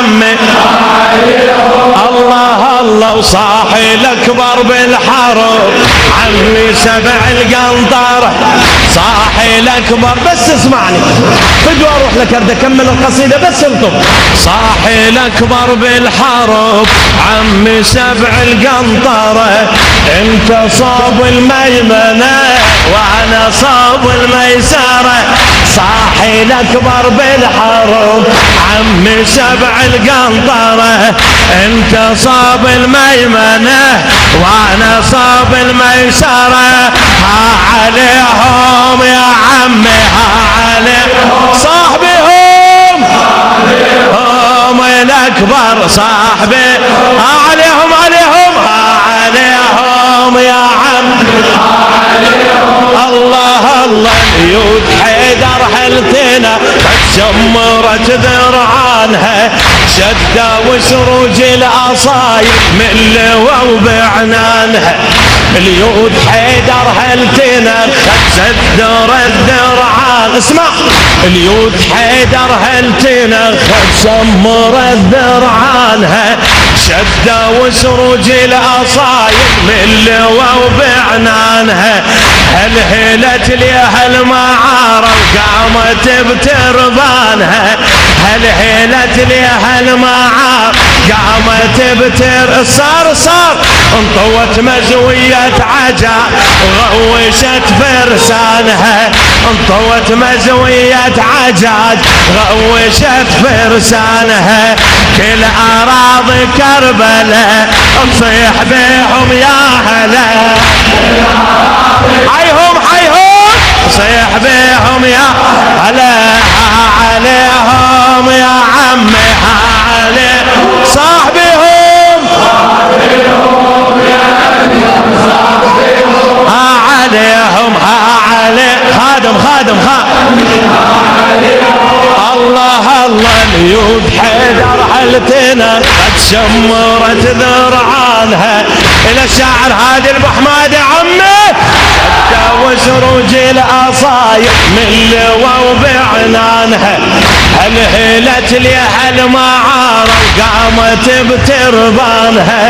عمي الله الله وصاحي الأكبر بالحرب عمي سبع القنطرة صاحي الأكبر. بس اسمعني فدوى اروح لك ارد اكمل القصيدة بس الطف. صاحي الأكبر بالحرب عمي سبع القنطرة انت صوب الميمنة وانا صوب الميسرة. صاحي الأكبر بالحرب عمي سبع القنطرة انت صوب الميمنة وانا صوب الميسرة. ها عليهم يا عمي ها عليهم صاحبهم هم الأكبر صاحبي ها عليهم ها عليهم يا عمي الله الله. اليود حيدر حلتنا قد شمرت ذرعانها شدة وسروج الأصايب من لوى وبعنانها. اليود حيدر حلتنا قد شدر الذرعان. اسمع اليود حيدر حلتنا قد شمرت ذرعانها شدة وسروج الأصايب من لوى وبعنانها. هلهلت ليها المعارة وقامت بتربانها هلهلت ليها المعارة قامت صار انطوت مزوية عجا غوشت فرسانها انطوت مزوية عجاج غوشت فرسانها. كل أراضي كربلاء نصيح بيهم يا هلا حيهم صيح بيهم يا هلا عليهم يا عمي عليهم صاحبهم عليهم عليه خادم الله الله. اليود حيدر حلتنا قد شمرت ذرعانها الى شاعر هادي البحماد عمي وسروج الأصايب من لوى وبعنانها. هلهلت ليها المعارة وقامت بتربانها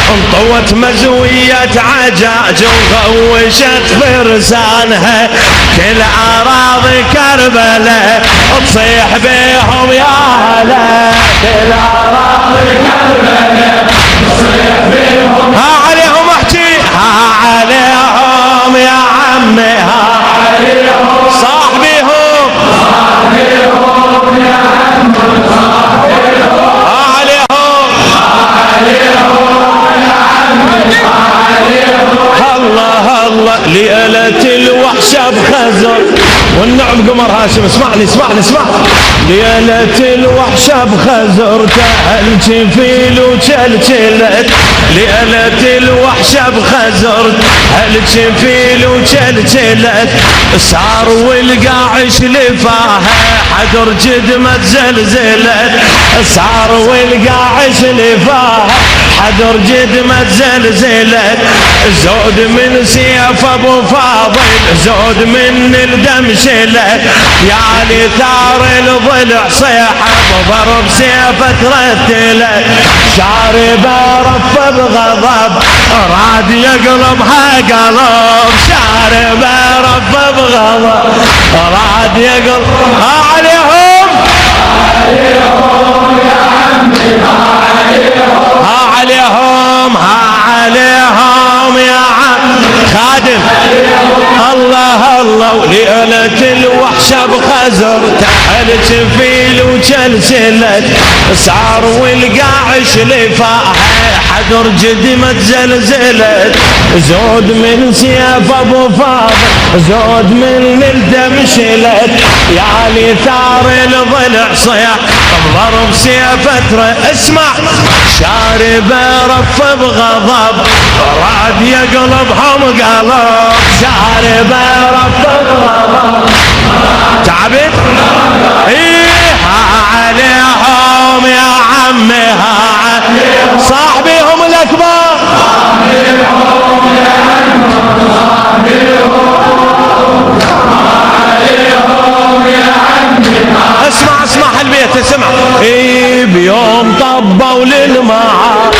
انطوت مزوية عجاج وغوشت فرسانها. كل أراضي كربلاء تصيح بيهم يا هلا كل أراضي كربلاء تصيح بيهم ها عليهم احكي ها عليهم يا عمي ها عليهم صاحبهم يا عمي صاحبهم عليهم يا عمي الله الله. ليلة الوحشة بخزر والنعم قمر هاشم اسمعني ليلة الوحشة بخزر تهل جفيل وجلجلت ليلة الوحشة بخزر هل جفيل وجلجلت. صار والقاعش لفاها حدر جدمت زلزلت صار والقاعش لفاها حدر جدمت زلزلت. زود من سيف ابو فاضل زود من الدم شلت يا لثار الضلع صيحه بضرب سيفه ترتلت. شاربه رف بغضب راد يقلبها قلب شاربه رف بغضب راد يقلبها عليهم يا عمي عليهم يا عم خادم الله الله. ليلة الوحشة بخزر تحل جفيل وجلجلت صار والقاعش لفاها حدر جدمت زلزلت. زود من سيف ابو فاضل زود من الدم شلت يا لثار الضلع صيح بضرب سيفة اسمع. شاربه رف بغضب راد يقلبهم قلب شاربه رف بغضب تعبت ايه عليهم يا عمي صاحبهم الاكبر صاحبهم يا عمي صاحبهم عليهم يا عمي اسمع البيت اسمع. بيوم طبوا للمعارف،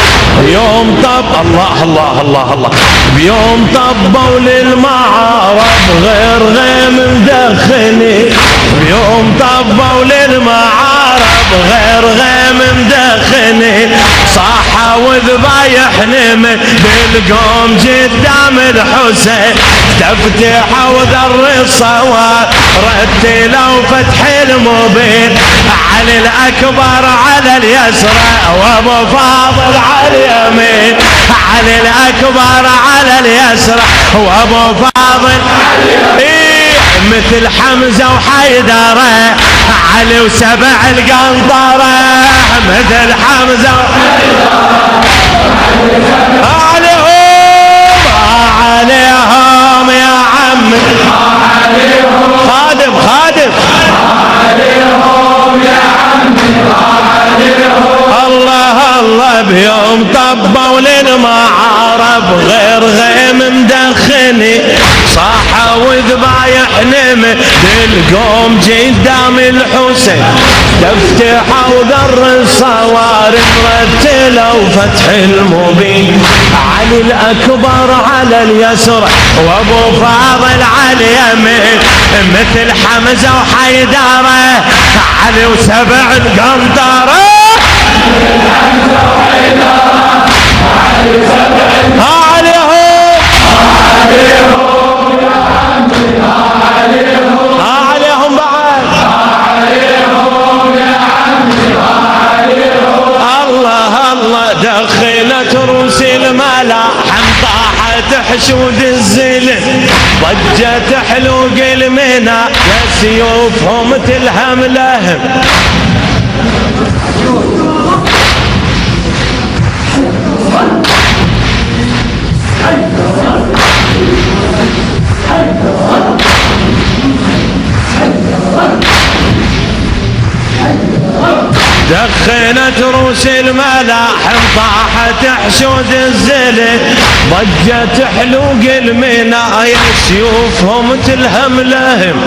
بيوم طب الله الله الله الله، بيوم طبوا للمعارف غير غيم مدخني، بيوم طبوا للمعارف غير غيم مدخني، صاحة وذبايح نمت بالقوم قدام الحسين، تفتح وذر الصواب رتلوا فتح المبين، علي الأكبر على اليسرى وابو فاضل على اليمين، علي الأكبر على اليسرى وابو فاضل إيه مثل حمزة وحيدرة، علي وسبع القنطرة، مثل حمزة عليهم يا عمي، خادم خادم عليهم يا عمي، الله الله، بيوم طبوا للمعارف غير غيم مدخني، صاحة وذبايح نمت بالقوم قدام الحسين، تفتح وذر الصوارم رتلوا فتح المبين، علي الأكبر على اليسر وابو فاضل على اليمين، مثل حمزة وحيدرة، علي وسبع القنطرة، عليهم بعد الله الله، دخلت روس الملاحم طاحت حشود الزلم، ضجت حلوق المنى يا سيوفهم تلهم لهم، دخنت روس الملاحم طاحت حشود الزلم، ضجت حلوق المنايا سيوفهم تلهم لهم،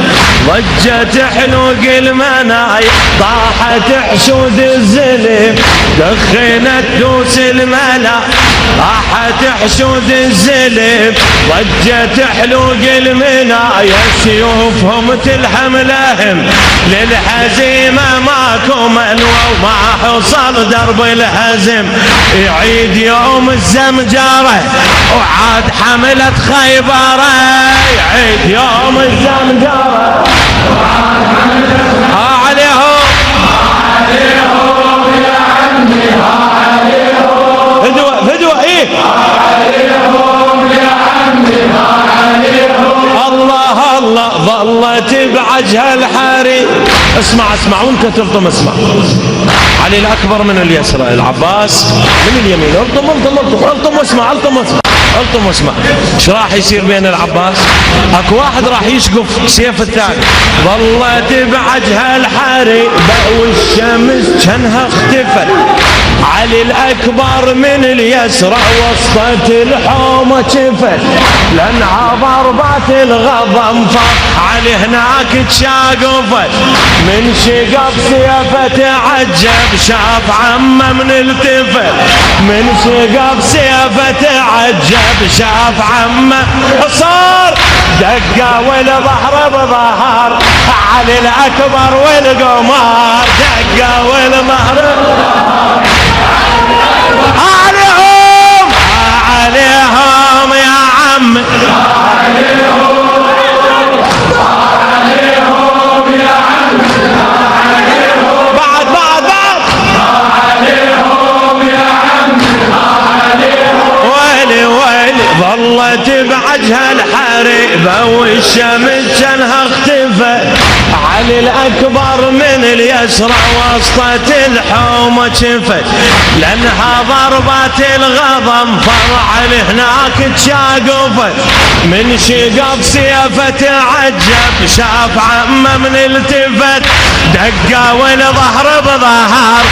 ضجت حلوق المنايا طاحت حشود الزلم، دخنت روس الملاحم طاحت حشود الزلم، ضجت حلوق المنايا سيوفهم تلهم لهم، للهزيمة ماكو منوى وما حصل درب الهزم، يعيد يوم الزمجرة وعاد حملة خيبرة، يعيد يوم الزمجرة وعاد حملة عليهم يا عمي، عليهم فدوة فدوة ايه عليهم يا عمي، الله الله، ظلت بعجها الحريم، اسمع اسمع وانت تلطم، اسمع، علي الأكبر من اليسرى، العباس من اليمين، الطم الطم الطم الطم واسمع، الطم واسمع، الطم واسمع، ايش راح يصير بين العباس؟ اكو واحد راح يشقف سيف الثاني، ظلت بعجها الحريم والشمس كانها اختفت، علي الأكبر من اليسرى وسطت الحومة شفت، لأنها ضربات الغضب علي هناك تشاقفت، من شقف سيفه تعجب شاف عمه من التفت، من شقف سيفه تعجب شاف عمه، صار دقة والظهر بظهر، علي الأكبر والقمار دقة والظهر عليهم عليهم يا عم، عليهم يا عم، بعد بعد بعد عليهم يا عم، ويلي ويلي، ظلت بعجها الحريبة والشمس كانها اختفت، علي الأكبر من اليسرى وسطت الحومة شفت، لأنها ضربات الغضب فرع هناك تشاقفت، من شقف سيفه تعجب شاف عمه من التفت، دقة والظهر بظهر،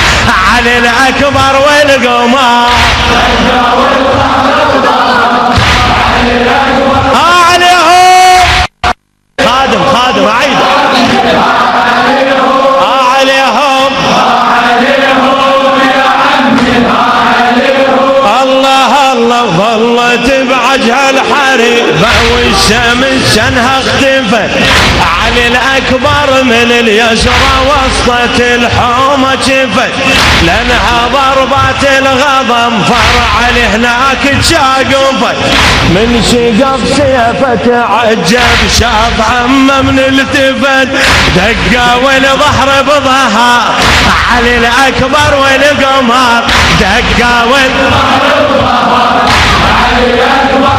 علي الأكبر والقمار دقة والظهر بظهر، عليهم خادم خادم عيد عليهم شنها اختفت. علي الأكبر من اليسرى وسطة الحومة شفت، لأنها ضربات الغضب فرع علي هناك تشاقفت. من شقف سيفه تعجب شاف عمه من التفت، دقا والظهر بظهر علي الأكبر والقمر، دقا والظهر بظهر علي الأكبر